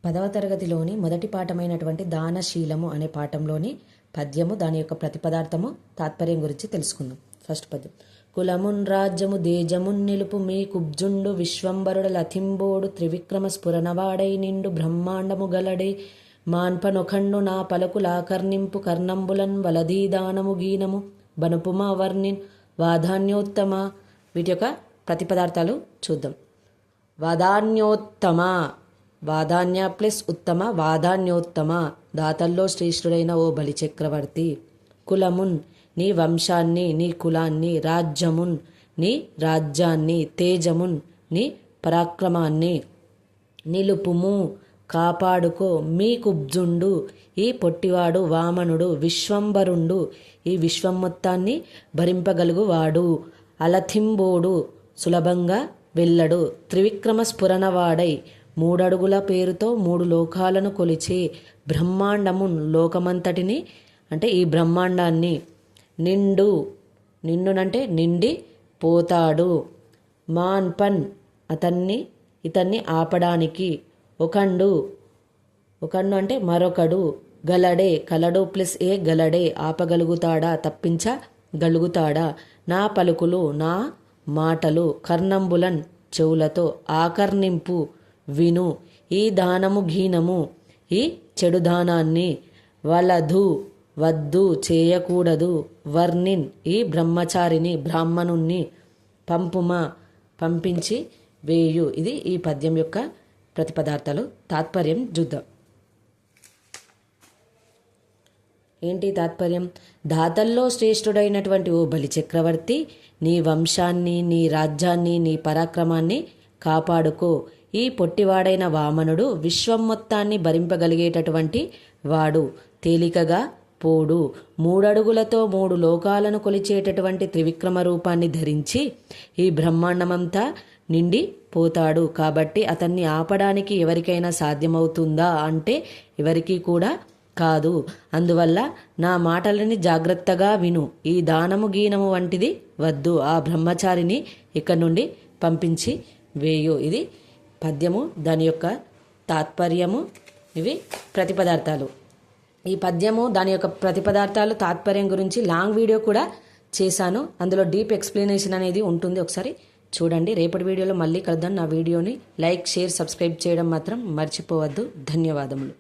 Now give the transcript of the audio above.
10వ తరగతిలోని మొదటి పాఠమైనటువంటి దానశీలము అనే పాఠంలోని పద్యము, దాని యొక్క ప్రతిపదార్థము, తాత్పర్యం గురించి తెలుసుకుందాం. ఫస్ట్ పద్యం. కులమున్ రాజ్యము దేజమున్ నిలుపు మీ కుబ్జుండు విశ్వంబరుడ లథింబోడు త్రివిక్రమ స్ఫురణవాడై నిండు బ్రహ్మాండము గలడే మాన్పనొఖండు నా పలకులాకర్ణింపు కర్ణంబులన్ వలధీదానము గీనము బనుపుమా వర్ణిన్ వాధాన్యోత్తమ. వీటి యొక్క ప్రతిపదార్థాలు చూద్దాం. వాధాన్యోత్తమ, వాధాన్య ప్లస్ ఉత్తమ, వాధాన్యోత్తమ, దాతల్లో శ్రేష్ఠుడైన ఓ బలి చక్రవర్తి. కులమున్, నీ వంశాన్ని, నీ కులాన్ని. రాజ్యమున్, నీ రాజ్యాన్ని. తేజమున్, నీ పరాక్రమాన్ని. నిలుపుము, కాపాడుకో. మీ కుబ్జుండు, ఈ పొట్టివాడు వామనుడు. విశ్వంబరుండు, ఈ విశ్వం మొత్తాన్ని భరింపగలుగువాడు. అలథింబోడు, సులభంగా వెళ్ళడు. త్రివిక్రమ స్ఫురణవాడై, 3 అడుగుల పేరుతో 3 లోకాలను కొలిచే. బ్రహ్మాండమున్, లోకమంతటిని అంటే ఈ బ్రహ్మాండాన్ని. నిండు, నిండునంటే నిండి పోతాడు. మాన్పన్, ఇతన్ని ఆపడానికి. ఒకండు, ఒకండు అంటే మరొకడు. గలడే, కలడు ప్లస్ ఏ గలడే, ఆపగలుగుతాడా, తప్పించగలుగుతాడా. నా పలుకులు, నా మాటలు. కర్ణంబులన్, చెవులతో. ఆకర్ణింపు, విను. ఈ దానము గీనము, ఈ చెడు దానాన్ని. వలధు, వద్దు, చేయకూడదు. వర్ణిన్, ఈ బ్రహ్మచారిని, బ్రాహ్మణుణ్ణి. పంపుమా, పంపించి వేయు. ఇది ఈ పద్యం యొక్క ప్రతిపదార్థాలు. తాత్పర్యం చూద్దాం. ఏంటి తాత్పర్యం? దాతల్లో శ్రేష్ఠుడైనటువంటి ఓ బలి చక్రవర్తి, నీ వంశాన్ని, నీ రాజ్యాన్ని, నీ పరాక్రమాన్ని కాపాడుకో. ఈ పొట్టివాడైన వామనుడు విశ్వం మొత్తాన్ని భరింపగలిగేటటువంటి వాడు. తేలికగా పోడు. 3 అడుగులతో 3 లోకాలను కొలిచేటటువంటి త్రివిక్రమ రూపాన్ని ధరించి ఈ బ్రహ్మాండమంతా నిండి పోతాడు. కాబట్టి అతన్ని ఆపడానికి ఎవరికైనా సాధ్యమవుతుందా అంటే ఎవరికీ కూడా కాదు. అందువల్ల నా మాటలని జాగ్రత్తగా విను. ఈ దానము గీనము వంటిది వద్దు. ఆ బ్రహ్మచారిని ఇక్కడి నుండి పంపించి వేయు. ఇది పద్యము, దాని యొక్క తాత్పర్యము, ఇవి ప్రతిపదార్థాలు. ఈ పద్యము, దాని యొక్క ప్రతిపదార్థాలు, తాత్పర్యం గురించి లాంగ్ వీడియో కూడా చేశాను. అందులో డీప్ ఎక్స్ప్లెనేషన్ అనేది ఉంటుంది, ఒకసారి చూడండి. రేపటి వీడియోలో మళ్ళీ కలుద్దాం. నా వీడియోని లైక్, షేర్, సబ్స్క్రైబ్ చేయడం మాత్రం మర్చిపోవద్దు. ధన్యవాదములు.